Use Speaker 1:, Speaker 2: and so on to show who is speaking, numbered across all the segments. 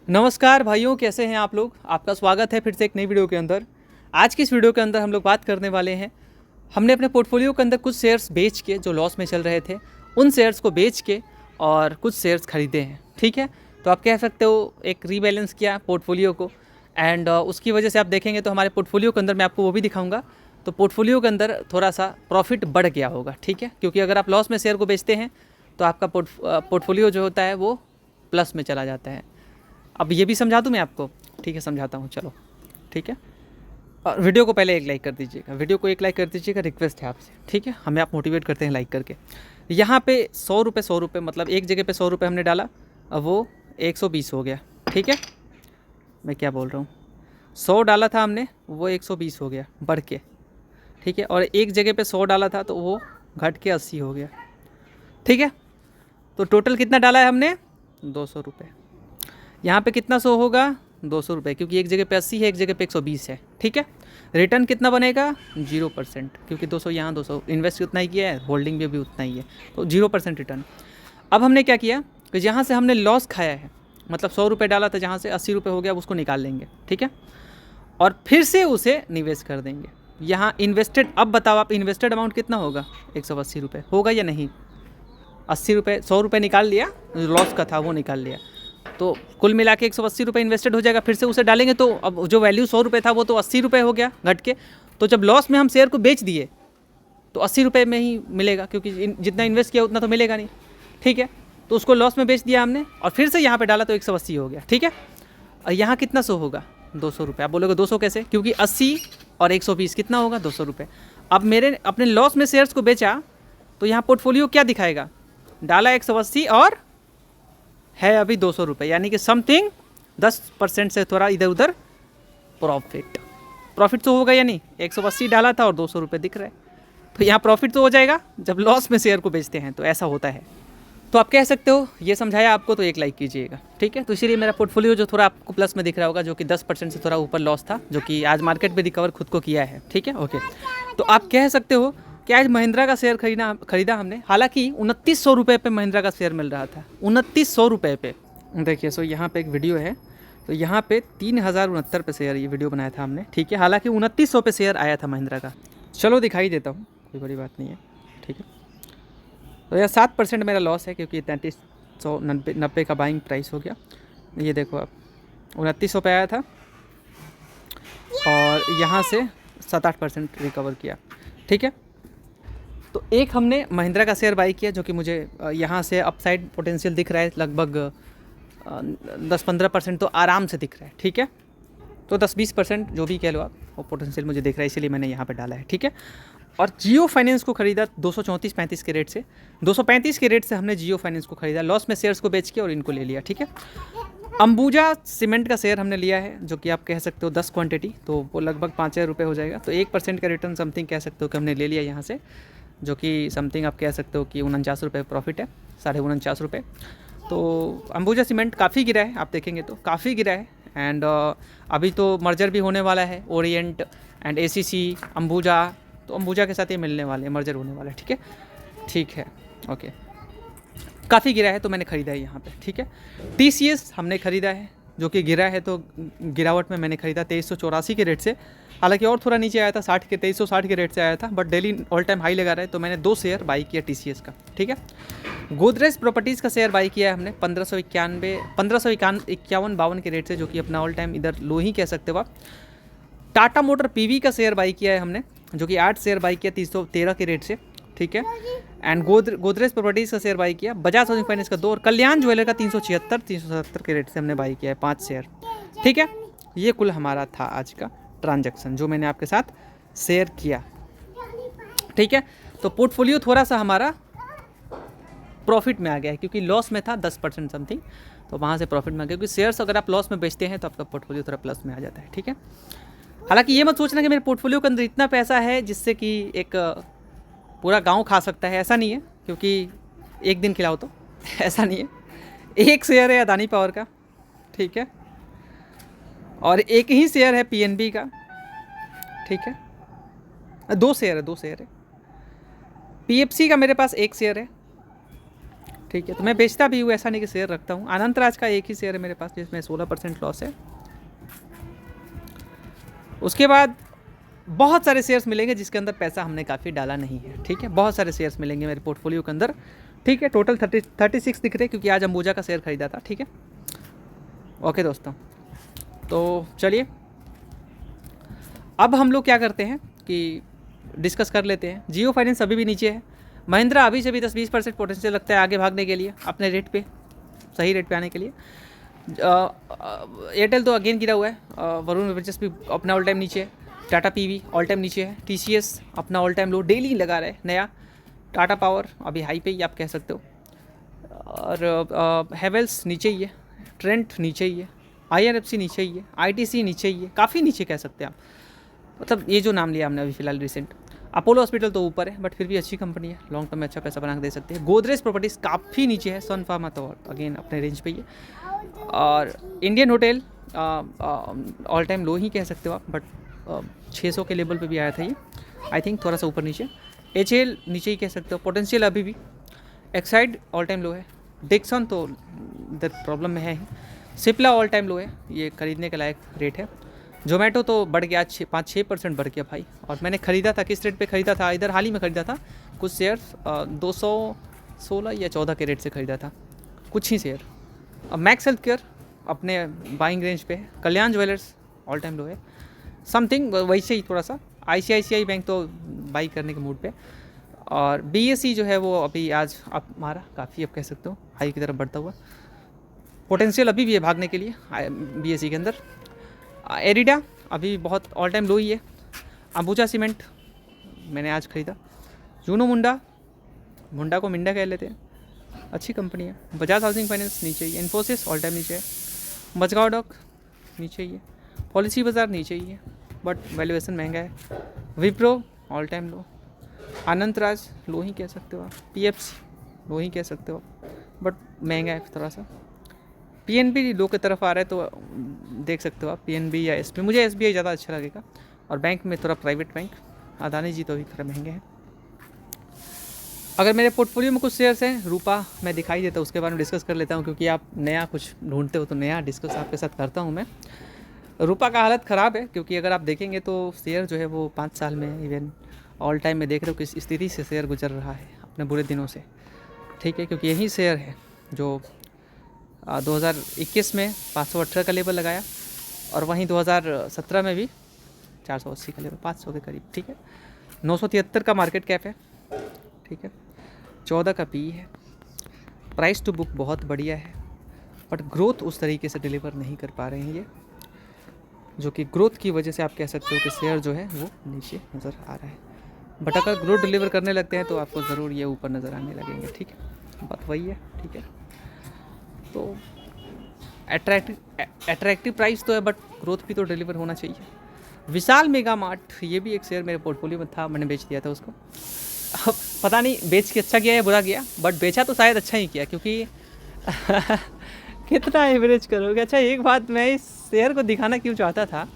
Speaker 1: नमस्कार भाइयों, कैसे हैं आप लोग। आपका स्वागत है फिर से एक नई वीडियो के अंदर। आज की इस वीडियो के अंदर हम लोग बात करने वाले हैं। हमने अपने पोर्टफोलियो के अंदर कुछ शेयर्स बेच के, जो लॉस में चल रहे थे, उन शेयर्स को बेच के और कुछ शेयर्स खरीदे हैं। ठीक है, तो आप कह सकते हो एक रीबैलेंस किया पोर्टफोलियो को। एंड उसकी वजह से आप देखेंगे तो हमारे पोर्टफोलियो के अंदर, मैं आपको वो भी दिखाऊंगा, तो पोर्टफोलियो के अंदर थोड़ा सा प्रॉफिट बढ़ गया होगा। ठीक है, क्योंकि अगर आप लॉस में शेयर को बेचते हैं तो आपका पोर्टफोलियो जो होता है वो प्लस में चला जाता है। अब ये भी समझा दूँ मैं आपको। ठीक है, समझाता हूँ, चलो। ठीक है, और वीडियो को पहले एक लाइक कर दीजिएगा, वीडियो को एक लाइक कर दीजिएगा, रिक्वेस्ट है आपसे। ठीक है, हमें आप मोटिवेट करते हैं लाइक करके। यहाँ पे 100 रुपये मतलब एक जगह पे 100 रुपये हमने डाला, अब वो 120 हो गया। ठीक है, मैं क्या बोल रहा हूँ, 100 डाला था हमने, वो 120 हो गया बढ़ के। ठीक है, और एक जगह पे 100 डाला था तो वो घट के 80 हो गया। ठीक है, तो टोटल कितना डाला है हमने, 200 रुपये। यहाँ पे कितना 100 होगा, 200 रुपये, क्योंकि एक जगह पे 80 है, एक जगह पे 120 है। ठीक है, रिटर्न कितना बनेगा, 0%, क्योंकि 200 यहाँ 200 इन्वेस्ट उतना ही किया है, होल्डिंग भी उतना ही है, तो 0% रिटर्न। अब हमने क्या किया कि जहाँ से हमने लॉस खाया है, मतलब 100 रुपये डाला था, जहाँ से 80 रुपये हो गया, उसको निकाल लेंगे। ठीक है, और फिर से उसे निवेश कर देंगे। यहाँ इन्वेस्टेड, अब बताओ आप, इन्वेस्टेड अमाउंट कितना होगा, 180 रुपये होगा या नहीं। 80 रुपये, 100 रुपये निकाल लिया, लॉस का था वो निकाल लिया, तो कुल मिला के 180 रुपये इन्वेस्टेड हो जाएगा। फिर से उसे डालेंगे तो अब जो वैल्यू 100 रुपये था वो तो 80 रुपये हो गया घट के। तो जब लॉस में हम शेयर को बेच दिए तो 80 रुपये में ही मिलेगा, क्योंकि जितना इन्वेस्ट किया उतना तो मिलेगा नहीं। ठीक है, तो उसको लॉस में बेच दिया हमने और फिर से यहाँ पे डाला तो 180 हो गया। ठीक है, और यहाँ कितना 100 होगा, 200 रुपये। आप बोलोगे 200 कैसे, क्योंकि 80 और 120 कितना होगा, 200 रुपये। अब मेरे अपने लॉस में शेयर्स को बेचा तो यहाँ पोर्टफोलियो क्या दिखाएगा, डाला 180 और है अभी 200 रुपये, यानी कि समथिंग 10% से थोड़ा इधर उधर प्रॉफिट तो होगा या नहीं। 180 डाला था और 200 रुपये दिख रहा है, तो यहाँ प्रॉफिट तो हो जाएगा जब लॉस में शेयर को बेचते हैं, तो ऐसा होता है। तो आप कह सकते हो ये समझाया आपको, तो एक लाइक कीजिएगा। ठीक है, तो इसीलिए मेरा पोर्टफोलियो जो थोड़ा आपको प्लस में दिख रहा होगा, जो कि 10% से थोड़ा ऊपर लॉस था, जो कि आज मार्केट में रिकवर खुद को किया है। ठीक है, ओके। तो आप कह सकते हो कि आज महिंद्रा का शेयर खरीदा हमने, हालांकि 2900 रुपये पे महिंद्रा का शेयर मिल रहा था, 2900 रुपये पे। देखिए, सो यहाँ पे एक वीडियो है, तो यहाँ पे 3069 पे शेयर, ये वीडियो बनाया था हमने। ठीक है, हालांकि 2900 पे शेयर आया था महिंद्रा का। चलो दिखाई देता हूँ, कोई बड़ी बात नहीं है। ठीक है, तो यह 7% मेरा लॉस है, क्योंकि 3390 का बाइंग प्राइस हो गया। ये देखो, आप 2900 पे आया था और यहाँ से 7-8% रिकवर किया। ठीक है, तो एक हमने महिंद्रा का शेयर बाई किया, जो कि मुझे यहाँ से अपसाइड पोटेंशियल दिख रहा है, लगभग 10-15% तो आराम से दिख रहा है। ठीक है, तो 10-20% जो भी कह लो आप, वो पोटेंशियल मुझे दिख रहा है, इसीलिए मैंने यहाँ पे डाला है। ठीक है, और जियो फाइनेंस को ख़रीदा 234-35 के रेट से, 235 के रेट से हमने जियो फाइनेंस को ख़रीदा, लॉस में शेयर्स को बेच के, और इनको ले लिया। ठीक है, अंबुजा सीमेंट का शेयर हमने लिया है, जो कि आप कह सकते हो 10 क्वांटिटी, तो वो लगभग 5000 रुपये हो जाएगा, तो 1% का रिटर्न समथिंग कह सकते हो कि हमने ले लिया यहाँ से, जो कि समथिंग आप कह सकते हो कि 49 रुपये प्रॉफिट है, 49.5 रुपये। तो अंबुजा सीमेंट काफ़ी गिरा है, आप देखेंगे तो काफ़ी गिरा है। एंड अभी तो मर्जर भी होने वाला है, ओरिएंट एंड एसीसी अंबुजा, तो अंबुजा के साथ ये मिलने वाले, मर्जर होने वाला है। ठीक है, ठीक है, ओके। काफ़ी गिरा है तो मैंने ख़रीदा है यहाँ पे। ठीक है, टीसीएस हमने ख़रीदा है, जो कि गिरा है, तो गिरावट में मैंने ख़रीदा 2384 के रेट से, हालांकि और थोड़ा नीचे आया था, 2360 के रेट से आया था, but daily all time high लगा रहा है, तो मैंने 2 शेयर बाई किया टीसीएस का। ठीक है, गोदरेज प्रॉपर्टीज़ का शेयर बाई किया है हमने 1551-52 के रेट से, जो कि अपना ऑल टाइम इधर लो ही कह सकते हो आप। टाटा मोटर पीवी का शेयर बाई किया है हमने, जो कि 8 शेयर बाई किया 313 के रेट से। ठीक है, एंड गोदरेज प्रॉपर्टीज़ का शेयर बाई किया, बजाज हाउसिंग फाइनेंस का 2, और कल्याण ज्वेलर का 376-377 के रेट से हमने बाई किया है 5 शेयर। ठीक है, ये कुल हमारा था आज का ट्रांजैक्शन, जो मैंने आपके साथ शेयर किया। ठीक है, तो पोर्टफोलियो थोड़ा सा हमारा प्रॉफिट में आ गया है, क्योंकि लॉस में था 10% समथिंग, तो वहाँ से प्रॉफिट में आ गया, क्योंकि शेयर्स अगर आप लॉस में बेचते हैं तो आपका पोर्टफोलियो थोड़ा प्लस में आ जाता है। ठीक है, हालांकि ये मत सोचना कि मेरे पोर्टफोलियो के अंदर इतना पैसा है जिससे कि एक पूरा गांव खा सकता है, ऐसा नहीं है, क्योंकि एक दिन खिलाओ तो ऐसा नहीं है। एक शेयर है अदानी पावर का, ठीक है, और एक ही शेयर है पीएनबी का। ठीक है, 2 शेयर है, 2 शेयर है। पीएफसी का मेरे पास 1 शेयर है, ठीक है। तो मैं बेचता भी हूँ, ऐसा नहीं कि शेयर रखता हूँ। अनंतराज का एक ही शेयर है मेरे पास जिसमें 16% लॉस है। उसके बाद बहुत सारे शेयर्स मिलेंगे जिसके अंदर पैसा हमने काफ़ी डाला नहीं है, ठीक है। बहुत सारे शेयर्स मिलेंगे मेरे पोर्टफोलियो के अंदर, ठीक है। टोटल 36 दिख रहे क्योंकि आज अंबुजा का शेयर खरीदा था, ठीक है। ओके दोस्तों, तो चलिए अब हम लोग क्या करते हैं कि डिस्कस कर लेते हैं। जियो फाइनेंस अभी भी नीचे है। महिंद्रा अभी से भी 10-20% पोटेंशियल लगता है आगे भागने के लिए, अपने रेट पे, सही रेट पे आने के लिए। एयरटेल तो अगेन गिरा हुआ है। वरुण बेवरेजेस भी अपना ऑल टाइम नीचे है। टाटा पीवी ऑल टाइम नीचे है। टीसीएस अपना ऑल टाइम लो डेली लगा रहा है नया। टाटा पावर अभी हाई पे ही आप कह सकते हो। और हैवेल्स नीचे ही है। ट्रेंट नीचे ही है। आईआरएफसी नीचे ही है। आईटीसी नीचे ही है, काफ़ी नीचे कह सकते हैं आप। मतलब ये जो नाम लिया हमने अभी फिलहाल रिसेंट। अपोलो हॉस्पिटल तो ऊपर है बट फिर भी अच्छी कंपनी है, लॉन्ग टर्म में अच्छा पैसा बना के दे सकते हैं। गोदरेज प्रॉपर्टीज़ काफ़ी नीचे है। सन फार्मा तो अगेन अपने रेंज पे ही है। और इंडियन होटल ऑल टाइम लो ही कह सकते हो आप, बट 600 के लेवल पे भी आया था ये, आई थिंक थोड़ा सा ऊपर नीचे। HL नीचे ही कह सकते हो। पोटेंशियल अभी भी। एक्साइड ऑल टाइम लो है। डिक्सन तो प्रॉब्लम में है ही। सिप्ला ऑल टाइम लो है, ये खरीदने के लायक रेट है। जोमेटो तो बढ़ गया, 5-6% बढ़ गया भाई। और मैंने ख़रीदा था, किस रेट पे ख़रीदा था, इधर हाल ही में ख़रीदा था कुछ शेयर्स, 216 या 14 के रेट से ख़रीदा था कुछ ही शेयर। अब मैक्स हेल्थ केयर अपने बाइंग रेंज पे है। कल्याण ज्वेलर्स ऑल टाइम लो है। समथिंग वैसे ही थोड़ा सा। ICICI बैंक तो बाई करने के मूड पे। और BSE जो है वो अभी आज आप मारा काफ़ी, अब कह सकते हो हाई की तरफ बढ़ता हुआ। पोटेंशियल अभी भी है भागने के लिए BSE के अंदर। एरिडा अभी बहुत ऑल टाइम लो ही है। अंबुजा सीमेंट मैंने आज ख़रीदा। यूनो मुंडा को मिंडा कह लेते हैं, अच्छी कंपनी है। बजाज हाउसिंग फाइनेंस नीचे ही है। इन्फोसिस ऑल टाइम नीचे है। मजगांव डॉक नीचे ही है। पॉलिसी बाज़ार नीचे ही है बट वैल्यूएशन महंगा है। विप्रो ऑल टाइम लो। अनंतराज लो ही कह सकते हो आप। PFC लो ही कह सकते हो बट महंगा है थोड़ा सा। PNB लो की तरफ आ रहा है तो देख सकते हो आप PNB या SBI। मुझे SBI ज़्यादा अच्छा लगेगा। और बैंक में थोड़ा प्राइवेट बैंक, अदानी जी तो अभी थोड़ा महंगे हैं। अगर मेरे पोर्टफोलियो में कुछ शेयर्स हैं, रूपा मैं दिखाई देता हूँ, उसके बारे में डिस्कस कर लेता हूँ क्योंकि आप नया कुछ ढूंढते हो तो नया डिस्कस आपके साथ करता हूँ मैं। रूपा का हालत ख़राब है क्योंकि अगर आप देखेंगे तो शेयर जो है वो 5 साल में इवन ऑल टाइम में देख रहे हो किस स्थिति से शेयर गुजर रहा है अपने बुरे दिनों से, ठीक है। क्योंकि यही शेयर है जो 2021 में 518 का लेवल लगाया और वहीं 2017 में भी 480 का लेवल, 500 के करीब, ठीक है। 973 का मार्केट कैप है, ठीक है। 14 का PE है। प्राइस टू बुक बहुत बढ़िया है बट ग्रोथ उस तरीके से डिलीवर नहीं कर पा रहे हैं ये, जो कि ग्रोथ की वजह से आप कह सकते हो कि शेयर जो है वो नीचे नज़र आ रहा है। बट अगर ग्रोथ डिलीवर करने लगते हैं तो आपको ज़रूर ये ऊपर नज़र आने लगेंगे, ठीक है। बात वही है, ठीक है। तो अट्रैक्टिव प्राइस तो है बट ग्रोथ भी तो डिलीवर होना चाहिए। विशाल मेगा मार्ट ये भी एक शेयर मेरे पोर्टफोलियो में था, मैंने बेच दिया था उसको। अब पता नहीं बेच के अच्छा किया या बुरा किया, बट बेचा तो शायद अच्छा ही किया क्योंकि कितना एवरेज करोगे। अच्छा एक बात मैं इस शेयर को दिखाना क्यों चाहता था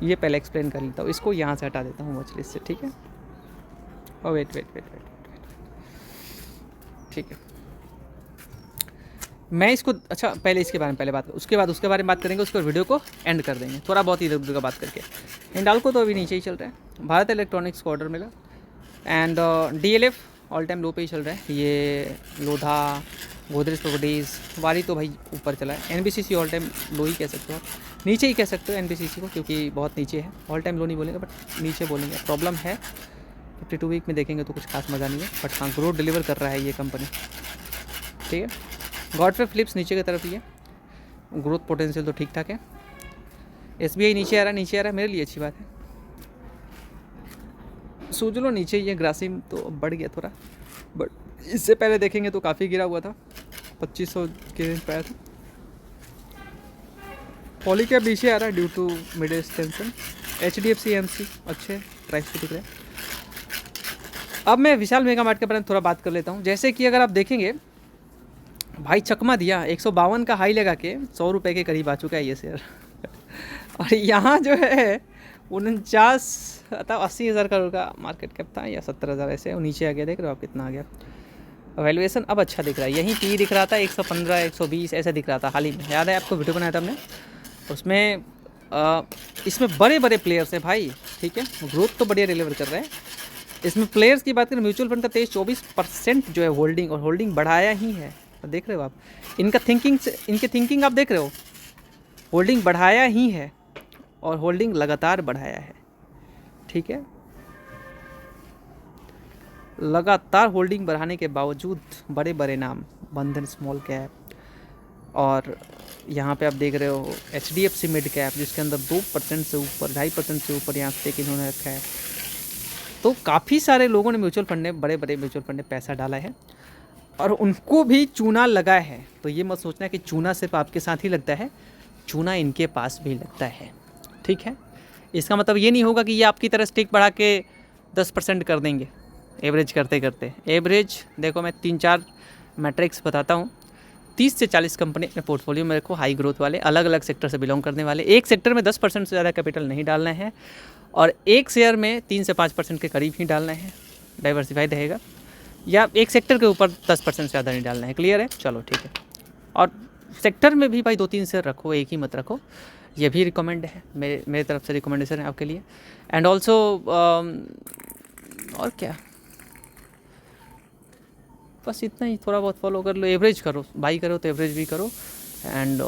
Speaker 1: ये पहले एक्सप्लेन कर लेता हूँ। इसको यहाँ से हटा देता हूँ वॉच लिस्ट से, ठीक है। और वेट, ठीक है। मैं इसको, अच्छा पहले इसके बारे में पहले बात करूँ, उसके बाद उसके बारे में बात करेंगे, उसके बाद वीडियो को एंड कर देंगे थोड़ा बहुत इधर उधर का बात करके। हिंडाल्को तो अभी नीचे ही चल रहा है। भारत इलेक्ट्रॉनिक्स को ऑर्डर मिला। एंड DLF ऑल टाइम लो पे ही चल रहा है। ये लोधा, गोदरेज प्रॉपर्टीज़, वारी तो भाई ऊपर चला है। NBCC ऑल टाइम लो ही कह सकते हो आप, नीचे ही कह सकते हो NBCC को क्योंकि बहुत नीचे है। ऑल टाइम लो नहीं बोलेंगे बट नीचे बोलेंगे। प्रॉब्लम है 52 वीक में देखेंगे तो कुछ खास मज़ा नहीं है बट हाँ ग्रोथ डिलीवर कर रहा है ये कंपनी, ठीक है। गॉडफ्रे फिलिप्स नीचे की तरफ ही है, ग्रोथ पोटेंशियल तो ठीक ठाक है। SBI नीचे आ रहा है, मेरे लिए अच्छी बात है। सुजलो नीचे ही है। ग्रासिम तो बढ़ गया थोड़ा बट इससे पहले देखेंगे तो काफ़ी गिरा हुआ था, 2500 के रेंज पे आया था। पॉलीकैब नीचे आ रहा है due to mid extension. HDFC AMC अच्छे प्राइस पे दिख रहे हैं। अब मैं विशाल मेगा मार्ट के बारे में थोड़ा बात कर लेता हूँ। जैसे कि अगर आप देखेंगे भाई चकमा दिया 152 का हाई लगा के 100 रुपये के करीब आ चुका है ये शेयर और यहाँ जो है 80,000 करोड़ का मार्केट कैप था या 70,000 ऐसे, नीचे आ गया। देख रहे हो आप कितना आ गया। वैल्यूएशन अब अच्छा दिख रहा है, यहीं पी दिख रहा था 115 120 ऐसा दिख रहा था हाल ही में, याद है आपको वीडियो बनाया था हमने उसमें। इसमें बड़े बड़े प्लेयर्स हैं भाई, ठीक है, ग्रोथ तो बढ़िया डिलीवर कर रहे हैं। इसमें प्लेयर्स की बात करें, म्यूचुअल फंड का 23-24% जो है होल्डिंग, और होल्डिंग बढ़ाया ही है, तो देख रहे हो आप इनका थिंकिंग से, इनके थिंकिंग आप देख रहे हो, होल्डिंग बढ़ाया ही है और होल्डिंग लगातार बढ़ाया है, ठीक है। लगातार होल्डिंग बढ़ाने के बावजूद बड़े बड़े नाम, बंधन स्मॉल कैप, और यहाँ पे आप देख रहे हो HDFC मिड कैप जिसके अंदर 2% से ऊपर 2.5% से ऊपर यहाँ स्टेक इन्होंने रखा है। तो काफ़ी सारे लोगों ने म्यूचुअल फंड में, बड़े बड़े म्यूचुअल फंड में पैसा डाला है और उनको भी चूना लगा है। तो ये मत सोचना कि चूना सिर्फ आपके साथ ही लगता है, चूना इनके पास भी लगता है, ठीक है। इसका मतलब ये नहीं होगा कि ये आपकी तरह स्टेक बढ़ा के 10% कर देंगे एवरेज करते करते। एवरेज देखो, मैं 3-4 मैट्रिक्स बताता हूँ। 30 से 40 कंपनी अपने पोर्टफोलियो में रखो, हाई ग्रोथ वाले, अलग अलग सेक्टर से बिलोंग करने वाले। एक सेक्टर में 10% से ज़्यादा कैपिटल नहीं डालना है और एक शेयर में 3 से 5% के करीब ही डालना है, डाइवर्सिफाइड रहेगा, या एक सेक्टर के ऊपर 10% से ज़्यादा नहीं डालना है। क्लियर है, चलो ठीक है। और सेक्टर में भी भाई 2-3 शेयर रखो, एक ही मत रखो, ये भी रिकमेंड है, मेरे तरफ से रिकमेंडेशन है आपके लिए। एंड ऑल्सो और क्या, बस इतना ही, थोड़ा बहुत फॉलो कर लो, एवरेज करो, बाई करो तो एवरेज भी करो। एंड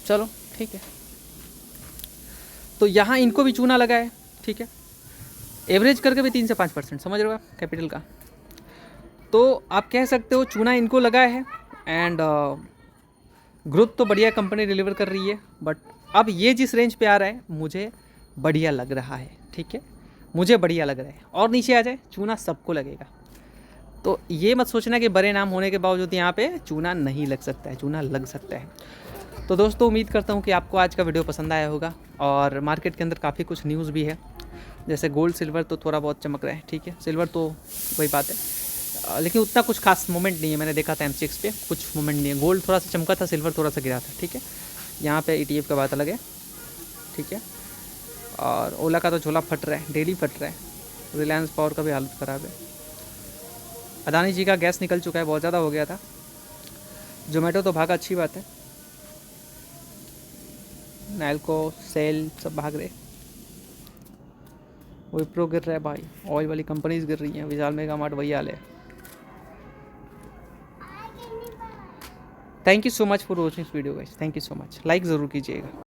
Speaker 1: चलो ठीक है। तो यहाँ इनको भी चूना लगा है, ठीक है, एवरेज करके भी 3 से 5%, समझ रहे हो आप कैपिटल का। तो आप कह सकते हो चूना इनको लगा है। एंड ग्रोथ तो बढ़िया कंपनी डिलीवर कर रही है, बट अब ये जिस रेंज पे आ रहा है मुझे बढ़िया लग रहा है, ठीक है, मुझे बढ़िया लग रहा है। और नीचे आ जाए चूना सबको लगेगा, तो ये मत सोचना कि बड़े नाम होने के बावजूद यहाँ पे चूना नहीं लग सकता है, चूना लग सकता है। तो दोस्तों उम्मीद करता हूँ कि आपको आज का वीडियो पसंद आया होगा। और मार्केट के अंदर काफ़ी कुछ न्यूज़ भी है, जैसे गोल्ड सिल्वर तो थोड़ा बहुत चमक रहा है, ठीक है, सिल्वर तो वही बात है, लेकिन उतना कुछ खास मोमेंट नहीं है। मैंने देखा था MCX पे कुछ मोमेंट नहीं है, गोल्ड थोड़ा सा चमका था, सिल्वर थोड़ा सा गिरा था, ठीक है। यहाँ पे ETF का बात अलग है, ठीक है। और ओला का तो झोला फट रहा है, डेली फट रहा है। रिलायंस पावर का भी हालत ख़राब है। अदानी जी का गैस निकल चुका है, बहुत ज़्यादा हो गया था। जोमेटो तो भागा, अच्छी बात है। नैल्को, सेल सब भाग रहे। विप्रो गिर रहा है भाई, ऑयल वाली कंपनीज गिर रही हैं, विशाल मेगा मार्ट वही हाल है। Thank you so much for watching this video guys, thank you so much. Like ज़रूर कीजिएगा।